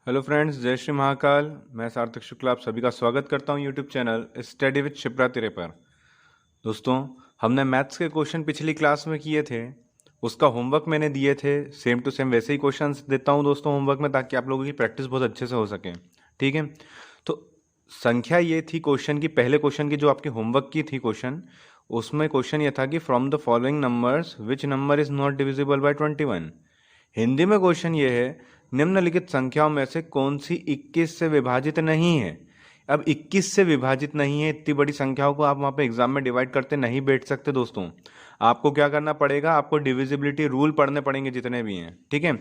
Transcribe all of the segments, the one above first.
Hello friends, जय श्री महाकाल। मैं सार्थक शुक्ला आप सभी का स्वागत करता हूं YouTube channel study with Shipra तिरे पर। दोस्तों, हमने मैथ्स के क्वेश्चन पिछली क्लास में किए थे, उसका होमवर्क मैंने दिए थे। सेम टू सेम वैसे ही क्वेश्चंस देता हूं दोस्तों होमवर्क में, ताकि आप लोगों की प्रैक्टिस बहुत अच्छे से हो सके। ठीक है, तो संख्या ये थी क्वेश्चन की, पहले क्वेश्चन की जो आपकी होमवर्क की थी क्वेश्चन, उसमें क्वेश्चन ये था कि from the following numbers which number is not divisible by 21। Hindi में क्वेश्चन ये है, निम्नलिखित संख्याओं में से कौन सी 21 से विभाजित नहीं है। अब 21 से विभाजित नहीं है, इतनी बड़ी संख्याओं को आप वहां पे एग्जाम में डिवाइड करते नहीं बैठ सकते दोस्तों। आपको क्या करना पड़ेगा, आपको डिविजिबिलिटी रूल पढ़ने पड़ेंगे जितने भी हैं। ठीक है,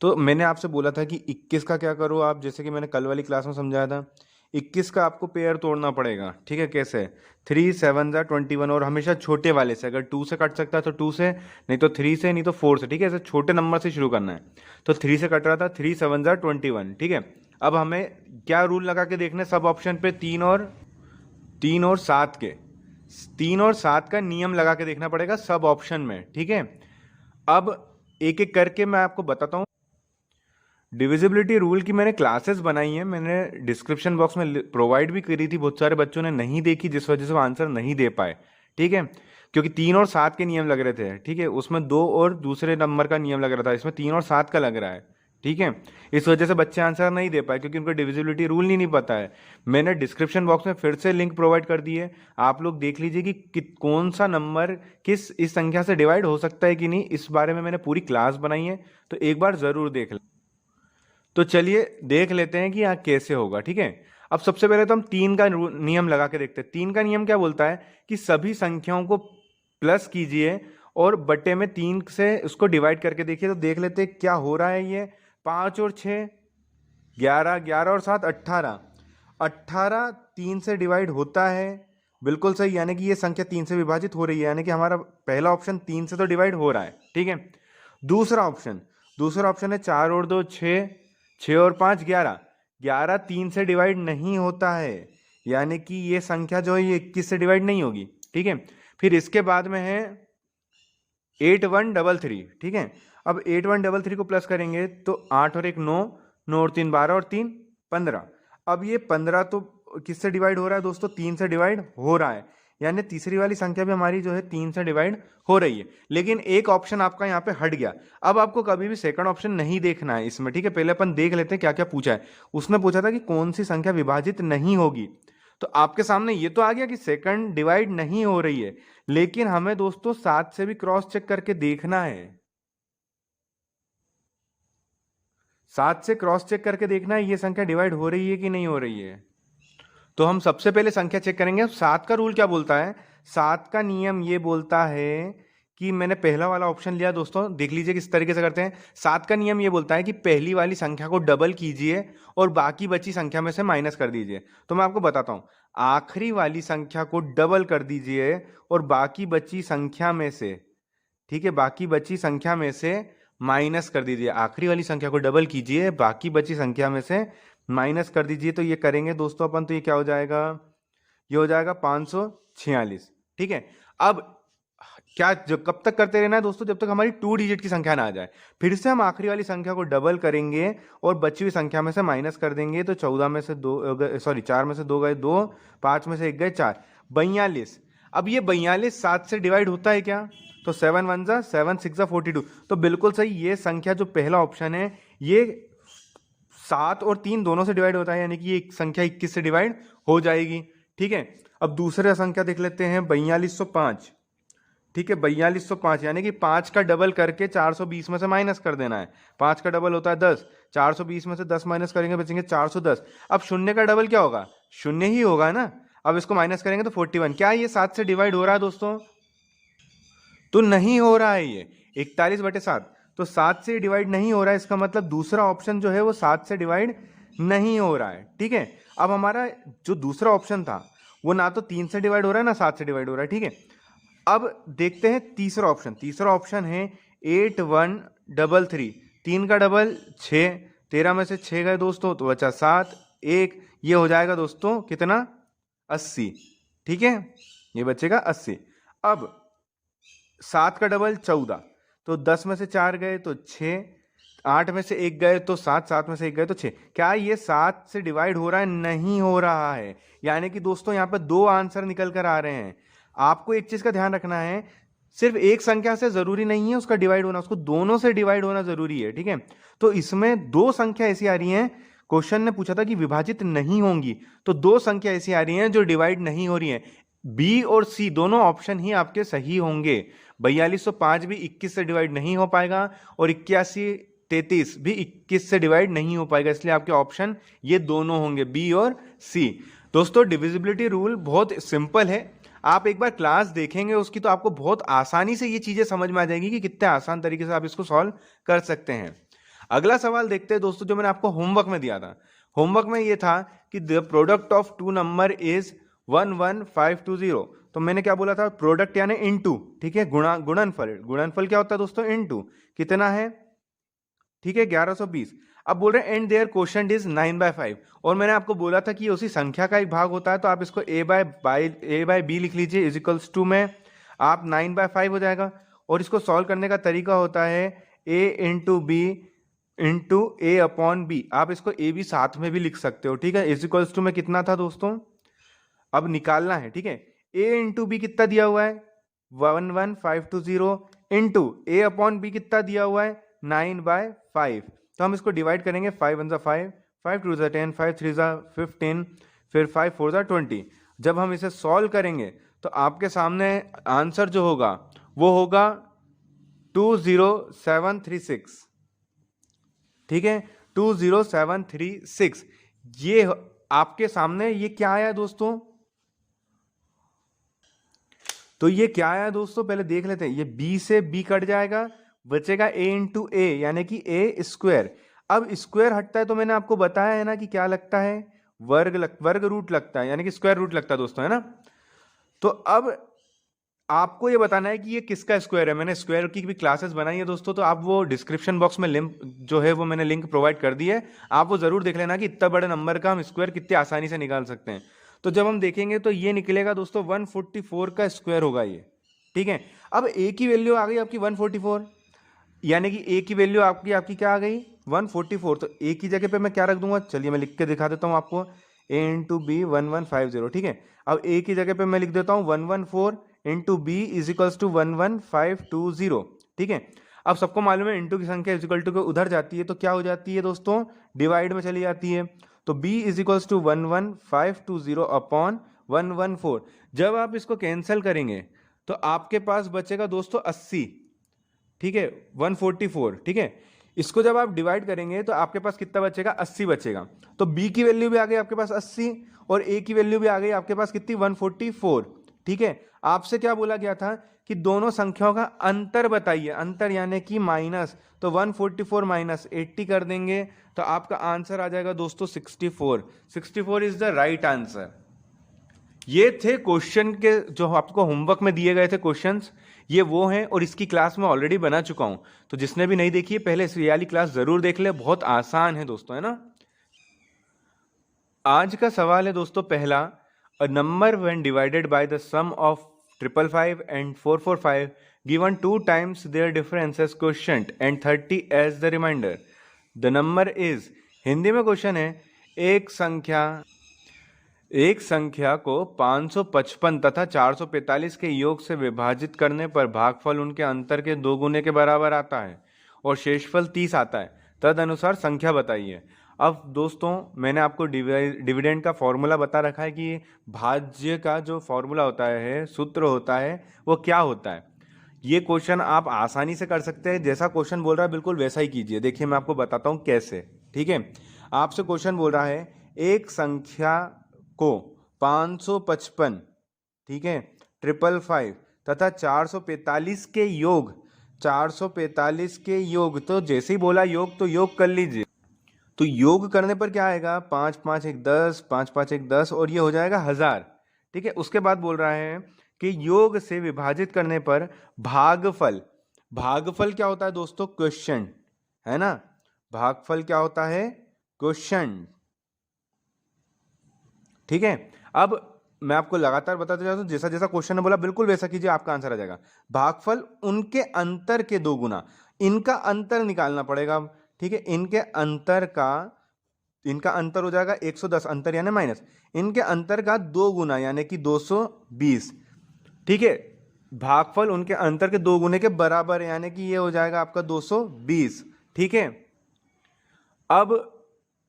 तो मैंने आपसे बोला था कि 21 का क्या करो आप, जैसे कि मैंने कल वाली क्लास में समझाया था। 21 का आपको पेयर तोड़ना पड़ेगा। ठीक है, कैसे? 3 7 जा 21, और हमेशा छोटे वाले से, अगर 2 से कट सकता है तो 2 से, नहीं तो 3 से, नहीं तो 4 से। ठीक है, ऐसे छोटे नंबर से शुरू करना है। तो 3 से कट रहा था, 3 7 जा 21। ठीक है, अब हमें क्या रूल लगा के देखना है सब ऑप्शन पे, 3 और 7 के, 3 और 7 का नियम लगा के देखना पड़ेगा सब ऑप्शन में। ठीक है, अब एक एक करके मैं आपको बताता हूँ। डिविजिबिलिटी रूल की मैंने क्लासेस बनाई हैं, मैंने डिस्क्रिप्शन बॉक्स में प्रोवाइड भी करी थी। बहुत सारे बच्चों ने नहीं देखी, जिस वजह से वो आंसर नहीं दे पाए। ठीक है, क्योंकि 3 और 7 के नियम लग रहे थे। ठीक है, उसमें 2 और दूसरे नंबर का नियम लग रहा था, इसमें 3 और 7 का लग रहा है। ठीक है, इस वजह से बच्चे आंसर नहीं दे पाए, क्योंकि उनको डिविजिबिलिटी रूल नहीं पता है। मैंने डिस्क्रिप्शन बॉक्स में फिर से लिंक प्रोवाइड कर दी है, आप लोग देख लीजिए कि कौन सा नंबर किस इस संख्या से डिवाइड हो सकता है कि नहीं। इस बारे में मैंने पूरी क्लास बनाई है, तो एक बार जरूर देख लें। तो चलिए देख लेते हैं कि यहाँ कैसे होगा। ठीक है, अब सबसे पहले तो हम 3 का नियम लगा के देखते हैं। 3 का नियम क्या बोलता है कि सभी संख्याओं को प्लस कीजिए और बट्टे में 3 से उसको डिवाइड करके देखिए। तो देख लेते हैं क्या हो रहा है। ये 5 और 6 11, 11 और 7 18, 18 3 से डिवाइड होता है। बिल्कुल सही, यानी कि ये संख्या 3 से विभाजित हो रही है, यानी कि हमारा पहला ऑप्शन 3 से तो डिवाइड हो रहा है। ठीक है, दूसरा ऑप्शन है 4 और 2 6, 6 और 5 11, 11 3 से डिवाइड नहीं होता है, यानी कि ये संख्या जो है ये 21 से डिवाइड नहीं होगी। ठीक है, फिर इसके बाद में है 8133। ठीक है, अब 8133 को प्लस करेंगे तो 8 और 1 9, 9 और 3 12 और 3 15। अब ये 15 तो किससे डिवाइड हो रहा है दोस्तों? 3 से डिवाइड हो रहा है, यानी तीसरी वाली संख्या भी हमारी जो है 3 से डिवाइड हो रही है। लेकिन एक ऑप्शन आपका यहाँ पे हट गया। अब आपको कभी भी सेकंड ऑप्शन नहीं देखना है इसमें। ठीक है, पहले अपन देख लेते हैं क्या क्या पूछा है। उसने पूछा था कि कौन सी संख्या विभाजित नहीं होगी, तो आपके सामने ये तो आ गया कि सेकंड डिवाइड नहीं हो रही है। लेकिन हमें दोस्तों 7 से भी क्रॉस चेक करके देखना है। 7 से क्रॉस चेक करके देखना है ये संख्या डिवाइड हो रही है कि नहीं हो रही है। तो हम सबसे पहले संख्या चेक करेंगे। 7 का रूल क्या बोलता है? 7 का नियम ये बोलता है कि मैंने पहला वाला ऑप्शन लिया दोस्तों, देख लीजिए किस तरीके से करते हैं। 7 का नियम ये बोलता है कि पहली वाली संख्या को डबल कीजिए और बाकी बची संख्या में से माइनस कर दीजिए। तो मैं आपको बताता हूं, आखिरी वाली संख्या को डबल कर दीजिए और बाकी बची संख्या में से, ठीक है, बाकी बची संख्या में से माइनस कर दीजिए। आखिरी वाली संख्या को डबल कीजिए, बाकी बची संख्या में से माइनस कर दीजिए। तो ये करेंगे दोस्तों अपन, तो ये क्या हो जाएगा? ये हो जाएगा 546। ठीक है, अब क्या जब कब तक करते रहना है दोस्तों? जब तक हमारी 2 डिजिट की संख्या ना आ जाए। फिर से हम आखिरी वाली संख्या को डबल करेंगे और बची हुई संख्या में से माइनस कर देंगे। तो 14 में से 2, सॉरी 4 में से 2 गए 2, 5 में से 1 गए 4, 42। अब ये 42 7 से डिवाइड होता है क्या? तो 7 1 जा 7 6 जा 42। तो बिल्कुल सही, ये संख्या जो पहला ऑप्शन है ये 7 और 3 दोनों से डिवाइड होता है, यानी कि ये संख्या 21 से डिवाइड हो जाएगी। ठीक है, अब दूसरा संख्या देख लेते हैं, 4205। ठीक है, 4205, यानी कि 5 का डबल करके 420 में से माइनस कर देना है। 5 का डबल होता है 10, 420 में से 10 माइनस करेंगे बचेंगे 410। अब शून्य का डबल क्या होगा? शून्य ही होगा ना। अब इसको माइनस करेंगे तो 41। क्या ये 7 से डिवाइड हो रहा है दोस्तों? तो नहीं हो रहा है ये, 41/7। तो 7 से डिवाइड नहीं हो रहा है, इसका मतलब दूसरा ऑप्शन जो है वो 7 से डिवाइड नहीं हो रहा है। ठीक है, अब हमारा जो दूसरा ऑप्शन था वो ना तो 3 से डिवाइड हो रहा है ना 7 से डिवाइड हो रहा है। ठीक है, अब देखते हैं तीसरा ऑप्शन है 8133। 3 का डबल 6, 13 में से 6 गए दोस्तों तो बचा 7, 1, ये हो जाएगा दोस्तों कितना? 80। ठीक है, ये बचेगा 80। अब 7 का डबल 14, तो 10 में से 4 गए तो 6, 8 में से 1 गए तो 7, 7 में से 1 गए तो 6। क्या ये 7 से डिवाइड हो रहा है? नहीं हो रहा है। यानी कि दोस्तों यहाँ पर 2 आंसर निकल कर आ रहे हैं। आपको एक चीज का ध्यान रखना है, सिर्फ एक संख्या से जरूरी नहीं है उसका डिवाइड होना, उसको दोनों से डिवाइड होना जरूरी है। ठीक है, तो इसमें 2 संख्या ऐसी आ रही हैं, क्वेश्चन ने पूछा था कि विभाजित नहीं होंगी, तो 2 संख्या ऐसी आ रही हैं जो डिवाइड नहीं हो रही हैं। बी और सी दोनों ऑप्शन ही आपके सही होंगे। 4205 भी 21 से डिवाइड नहीं हो पाएगा और 8133 भी 21 से डिवाइड नहीं हो पाएगा, इसलिए आपके ऑप्शन ये दोनों होंगे, बी और सी। दोस्तों डिविजिबिलिटी रूल बहुत सिंपल है, आप एक बार क्लास देखेंगे उसकी तो आपको बहुत आसानी से ये चीजें समझ में आ जाएंगी कि कितने आसान तरीके से आप इसको सॉल्व कर सकते हैं। अगला सवाल देखते हैं दोस्तों, जो मैंने आपको होमवर्क में दिया था। होमवर्क में ये था कि the product of 2 number is 11520। तो मैंने क्या बोला था? प्रोडक्ट यानी इनटू, ठीक है, गुणनफल। गुणनफल क्या होता है दोस्तों? इनटू। कितना है? ठीक है, 1120। अब बोल रहे हैं एंड देयर क्वोशंट इज 9/5, और मैंने आपको बोला था कि ये उसी संख्या का एक भाग होता है, तो आप इसको a बाय बी लिख लीजिए, इज इक्वल्स टू में आप 9/5 हो जाएगा। और इसको सॉल्व करने का तरीका होता है a into B into A upon B, आप इसको ए बी साथ में भी लिख सकते हो। ठीक है, इज इक्वल्स टू में कितना था दोस्तों? अब निकालना है। ठीक है, a इंटू बी कितना दिया हुआ है? 11520 इंटू ए अपॉन बी कितना दिया हुआ है? 9/5। तो हम इसको डिवाइड करेंगे, 5 1 5, 5 2 10, 5 3 15, फिर 5 4 20। जब हम इसे सॉल्व करेंगे तो आपके सामने आंसर जो होगा वो होगा 20736। ठीक है, 20736। ये आपके सामने ये क्या आया दोस्तों? तो ये क्या आया दोस्तों, पहले देख लेते हैं। ये b से b कट जाएगा, बचेगा a इंटू ए, यानी कि a स्क्वायर। अब स्क्वायर हटता है तो मैंने आपको बताया है ना कि क्या लगता है? वर्ग रूट लगता है, यानी कि स्क्वायर रूट लगता है दोस्तों, है ना। तो अब आपको ये बताना है कि ये किसका स्क्वायर है। मैंने स्क्वायर की भी क्लासेस बनाई है दोस्तों, तो आप वो डिस्क्रिप्शन बॉक्स में लिंक जो है वो मैंने लिंक प्रोवाइड कर दी है, आप वो जरूर देख लेना कि इतना बड़े नंबर का हम स्क्वायर कितने आसानी से निकाल सकते हैं। तो जब हम देखेंगे तो ये निकलेगा दोस्तों 144 का स्क्वायर होगा ये। ठीक है, अब ए की वैल्यू आ गई आपकी 144, यानी कि ए की वैल्यू आपकी क्या आ गई? 144। तो ए की जगह पे मैं क्या रख दूंगा? चलिए मैं लिख के दिखा देता हूँ आपको, a इंटू बी 1150। ठीक है, अब ए की जगह पे मैं लिख देता हूँ 114 into B is equals to 11520। ठीक है, अब सबको मालूम है इंटू की संख्या इज इक्वल टू के उधर जाती है तो क्या हो जाती है दोस्तों? डिवाइड में चली जाती है। तो b is equals to 11520 upon 114। जब आप इसको कैंसिल करेंगे तो आपके पास बचेगा दोस्तों 80। ठीक है, 144। ठीक है, इसको जब आप डिवाइड करेंगे तो आपके पास कितना बचेगा? 80 बचेगा। तो b की वैल्यू भी आ गई आपके पास 80 और a की वैल्यू भी आ गई आपके पास कितनी? 144। ठीक है, आपसे क्या बोला गया था कि दोनों संख्याओं का अंतर बताइए, अंतर यानी कि माइनस। तो 144 माइनस 80 कर देंगे तो आपका आंसर आ जाएगा दोस्तों 64। 64 इज द राइट आंसर। ये थे क्वेश्चन के जो आपको होमवर्क में दिए गए थे क्वेश्चंस, ये वो हैं, और इसकी क्लास मैं ऑलरेडी बना चुका हूं। तो जिसने भी नहीं देखी है पहले इस वाली क्लास जरूर देख ले, बहुत आसान है दोस्तों, है ना। आज का सवाल है दोस्तों पहला, a number when divided by the sum of 555 and 445 given 2 times their difference as quotient and 30 as the remainder, the number is. Hindi में क्वेश्चन है, एक संख्या को 555 तथा 445 के योग से विभाजित करने पर भागफल उनके अंतर के 2 गुने के बराबर आता है और शेषफल 30 आता है, तदनुसार संख्या बताइए। अब दोस्तों मैंने आपको डिविडेंड का फॉर्मूला बता रखा है कि भाज्य का जो फॉर्मूला होता है, सूत्र होता है, वो क्या होता है। ये क्वेश्चन आप आसानी से कर सकते हैं, जैसा क्वेश्चन बोल रहा है बिल्कुल वैसा ही कीजिए। देखिए मैं आपको बताता हूँ कैसे। ठीक है, आपसे क्वेश्चन बोल रहा है एक संख्या को 555, ठीक है, 555 तथा 445 के योग, 445 के योग, तो जैसे ही बोला योग तो योग कर लीजिए। तो योग करने पर क्या आएगा? 5 5 1 10, 5 5 1 10 और ये हो जाएगा 1000। ठीक है, उसके बाद बोल रहा है कि योग से विभाजित करने पर भागफल। भागफल क्या होता है दोस्तों? क्वोशिएंट, है ना। भागफल क्या होता है? क्वोशिएंट। ठीक है, अब मैं आपको लगातार बताते जाता हूं, जैसा जैसा क्वेश्चन ने बोला बिल्कुल वैसा कीजिए, आपका आंसर आ जाएगा। भागफल उनके अंतर के 2 गुना, इनका अंतर निकालना पड़ेगा। ठीक है, इनका अंतर हो जाएगा 110, अंतर यानी माइनस, इनके अंतर का 2 गुना यानी कि 220। ठीक है, भागफल उनके अंतर के 2 गुने के बराबर है यानी कि ये हो जाएगा आपका 220। ठीक है, अब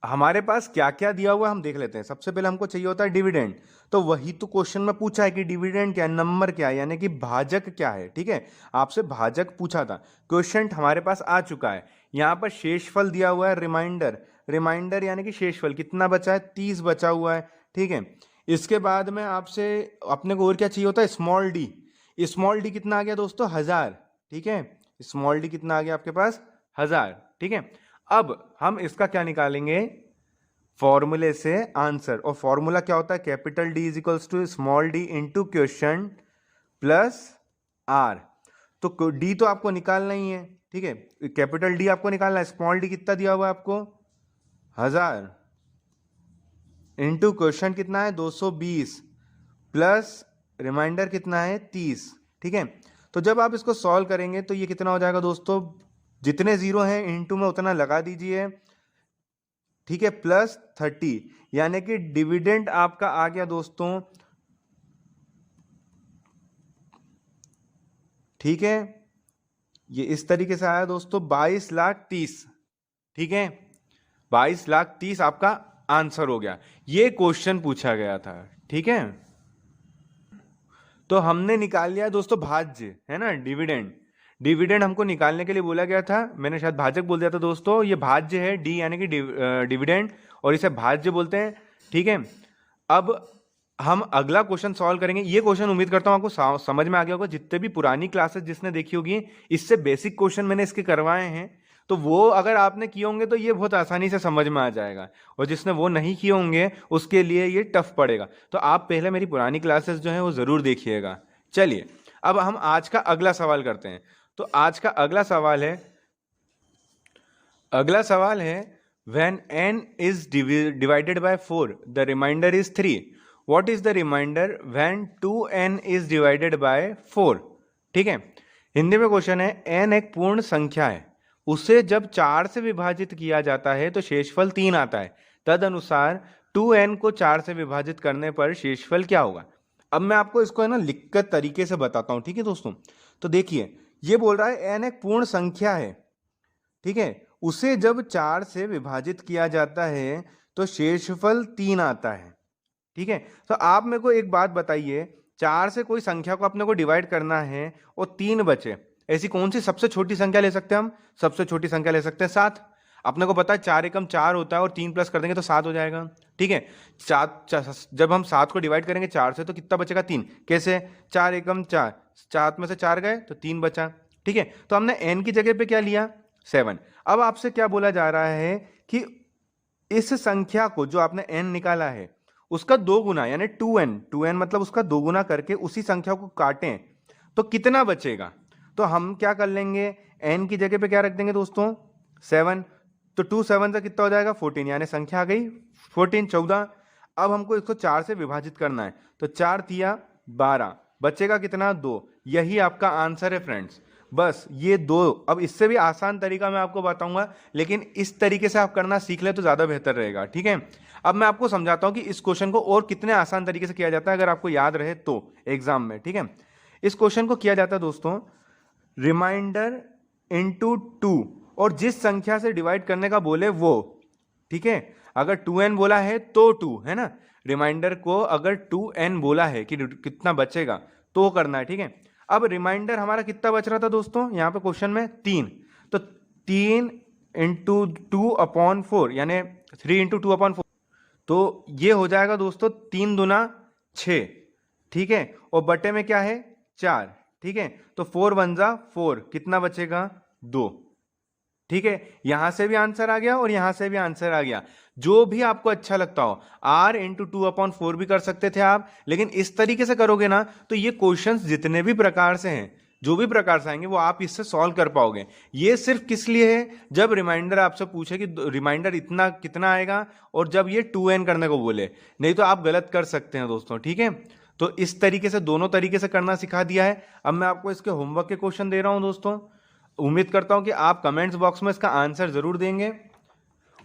हमारे पास क्या क्या दिया हुआ है हम देख लेते हैं। सबसे पहले हमको चाहिए होता है डिविडेंड, तो वही तो क्वेश्चन में पूछा है कि डिविडेंड क्या है, नंबर क्या है, यानी कि भाजक क्या है। ठीक है, आपसे भाजक पूछा था, क्वेश्चन हमारे पास आ चुका है। यहाँ पर शेषफल दिया हुआ है, रिमाइंडर यानी कि शेषफल कितना बचा है, 30 बचा हुआ है। ठीक है, इसके बाद में आपसे अपने को और क्या चाहिए होता है, स्मॉल डी कितना आ गया दोस्तों, 1000। ठीक है, स्मॉल डी कितना आ गया आपके पास, 1000। ठीक है, अब हम इसका क्या निकालेंगे, फॉर्मूले से आंसर, और फॉर्मूला क्या होता है, capital D is equals to small D into question plus R. तो डी तो आपको निकालना ही है। ठीक है, कैपिटल डी आपको निकालना है, स्मॉल डी कितना दिया हुआ है आपको, 1000 इंटू क्वेश्चन कितना है 220 प्लस रिमाइंडर कितना है 30। ठीक है, तो जब आप इसको सॉल्व करेंगे तो ये कितना हो जाएगा दोस्तों, जितने जीरो हैं इनटू में उतना लगा दीजिए। ठीक है, प्लस 30, यानी कि डिविडेंड आपका आ गया दोस्तों, ठीक है, ये इस तरीके से आया दोस्तों 22,30,000। ठीक है, 22,30,000 आपका आंसर हो गया। ये क्वेश्चन पूछा गया था। ठीक है, तो हमने निकाल लिया दोस्तों भाज्य, है ना, डिविडेंड हमको निकालने के लिए बोला गया था, मैंने शायद भाजक बोल दिया था दोस्तों, ये भाज्य है, डी यानी कि डिविडेंड, और इसे भाज्य बोलते हैं। ठीक है, अब हम अगला क्वेश्चन सॉल्व करेंगे। ये क्वेश्चन उम्मीद करता हूं आपको समझ में आ गया होगा, जितने भी पुरानी क्लासेस जिसने देखी होगी, इससे बेसिक क्वेश्चन मैंने इसके करवाए हैं, तो वो अगर आपने किए होंगे तो ये बहुत आसानी से समझ में आ जाएगा, और जिसने वो नहीं किए होंगे उसके लिए ये टफ पड़ेगा। तो आप पहले मेरी पुरानी क्लासेस जो है वो जरूर देखिएगा। चलिए, अब हम आज का अगला सवाल करते हैं। तो आज का अगला सवाल है when n is divided by 4 the remainder is 3, what is the remainder when 2n is divided by 4। ठीक है, हिंदी में क्वेश्चन है, n एक पूर्ण संख्या है, उसे जब 4 से विभाजित किया जाता है तो शेषफल 3 आता है, तद अनुसार 2n को 4 से विभाजित करने पर शेषफल क्या होगा। अब मैं आपको इसको है ना लिखकर तरीके से बताता हूं। ठीक है दोस्तों, तो देखिए, ये बोल रहा है n एक पूर्ण संख्या है, ठीक है, उसे जब 4 से विभाजित किया जाता है तो शेषफल 3 आता है। ठीक है, तो आप मेरे को एक बात बताइए, 4 से कोई संख्या को अपने को डिवाइड करना है और 3 बचे, ऐसी कौन सी सबसे छोटी संख्या ले सकते हैं हम, सबसे छोटी संख्या ले सकते हैं 7। अपने को पता है 4 एकम 4 होता है, और 3 प्लस कर देंगे तो 7 हो जाएगा। ठीक है, जब हम 7 को डिवाइड करेंगे 4 से तो कितना बचेगा, 3। कैसे, 4 एकम 4, 7 में से 4 गए तो 3 बचा। ठीक है, तो हमने n की जगह पे क्या लिया, 7। अब आपसे क्या बोला जा रहा है कि इस संख्या को जो आपने n निकाला है उसका 2 गुना यानी 2n मतलब उसका 2 गुना करके उसी संख्या को काटें तो कितना बचेगा। तो हम क्या कर लेंगे, n की जगह पे क्या रख देंगे दोस्तों, 7, तो 2 7 से कितना हो जाएगा 14, यानी संख्या आ गई 14, 14। अब हमको इसको 4 से विभाजित करना है, तो 4 तिया 12, बचेगा कितना, 2। यही आपका आंसर है फ्रेंड्स, बस ये 2। अब इससे भी आसान तरीका मैं आपको बताऊंगा, लेकिन इस तरीके से आप करना सीख ले तो ज़्यादा बेहतर रहेगा। ठीक है, अब मैं आपको समझाता हूं कि इस क्वेश्चन को और कितने आसान तरीके से किया जाता है, अगर आपको याद रहे तो एग्जाम में। ठीक है, इस क्वेश्चन को किया जाता है दोस्तों, रिमाइंडर इंटू 2, और जिस संख्या से डिवाइड करने का बोले वो। ठीक है, अगर 2n बोला है तो 2, है ना, रिमाइंडर को अगर 2n बोला है कि कितना बचेगा तो करना है। ठीक है, अब रिमाइंडर हमारा कितना बच रहा था दोस्तों, यहाँ पे क्वेश्चन में 3, तो 3 इंटू 2/4 यानी 3 इंटू 2/4, तो ये हो जाएगा दोस्तों 3 दूना 6। ठीक है, और बटे में क्या है 4। ठीक है, तो 4 1 जा 4, कितना बचेगा 2। ठीक है, यहां से भी आंसर आ गया और यहां से भी आंसर आ गया, जो भी आपको अच्छा लगता हो। r इंटू 2/4 भी कर सकते थे आप, लेकिन इस तरीके से करोगे ना तो ये क्वेश्चंस जितने भी प्रकार से हैं, जो भी प्रकार से आएंगे वो आप इससे सॉल्व कर पाओगे। ये सिर्फ किस लिए है, जब रिमाइंडर आपसे पूछे कि रिमाइंडर इतना कितना आएगा, और जब ये 2n करने को बोले, नहीं तो आप गलत कर सकते हैं दोस्तों। ठीक है, तो इस तरीके से दोनों तरीके से करना सिखा दिया है। अब मैं आपको इसके होमवर्क के क्वेश्चन दे रहा हूं दोस्तों, उम्मीद करता हूँ कि आप कमेंट्स बॉक्स में इसका आंसर ज़रूर देंगे।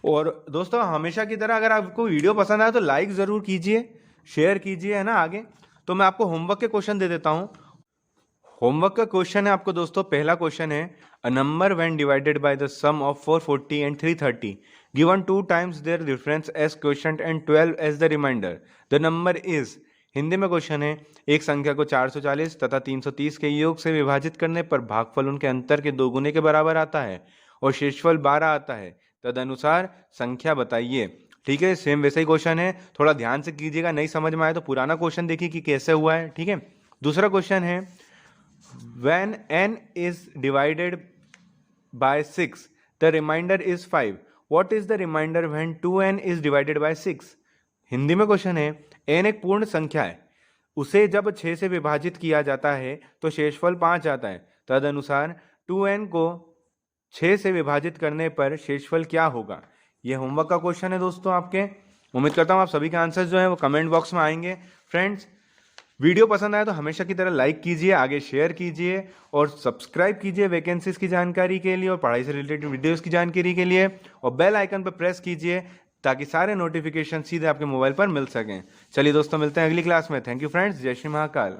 और दोस्तों हमेशा की तरह अगर आपको वीडियो पसंद आए तो लाइक ज़रूर कीजिए, शेयर कीजिए, है ना आगे। तो मैं आपको होमवर्क के क्वेश्चन दे देता हूँ। होमवर्क का क्वेश्चन है आपको दोस्तों, पहला क्वेश्चन है a number when divided by the sum of 440 and 330 given 2 times their difference as quotient and 12 as the remainder the number is. Hindi में क्वेश्चन है, एक संख्या को 440 तथा 330 के योग से विभाजित करने पर भागफल उनके अंतर के दोगुने के बराबर आता है और शेषफल 12 आता है, तदनुसार संख्या बताइए। ठीक है, सेम वैसा ही क्वेश्चन है, थोड़ा ध्यान से कीजिएगा, नहीं समझ में आए तो पुराना क्वेश्चन देखिए कि कैसे हुआ है। ठीक है, दूसरा क्वेश्चन है when n is divided by 6 the remainder is 5, what is the remainder when 2n is divided by 6। Hindi में क्वेश्चन है, n एक पूर्ण संख्या है, उसे जब 6 से विभाजित किया जाता है तो शेषफल 5 आता है, तदनुसार 2n को 6 से विभाजित करने पर शेषफल क्या होगा। यह होमवर्क का क्वेश्चन है दोस्तों आपके। उम्मीद करता हूँ आप सभी के आंसर जो है वो कमेंट बॉक्स में आएंगे। फ्रेंड्स, वीडियो पसंद आए तो हमेशा की तरह लाइक कीजिए, आगे शेयर कीजिए और सब्सक्राइब कीजिए वैकेंसीज की जानकारी के लिए और पढ़ाई से रिलेटेड वीडियोस की जानकारी के लिए, और बेल आइकन पर प्रेस कीजिए ताकि सारे नोटिफिकेशन सीधे आपके मोबाइल पर मिल सकें। चलिए दोस्तों, मिलते हैं अगली क्लास में। थैंक यू फ्रेंड्स, जय श्री महाकाल।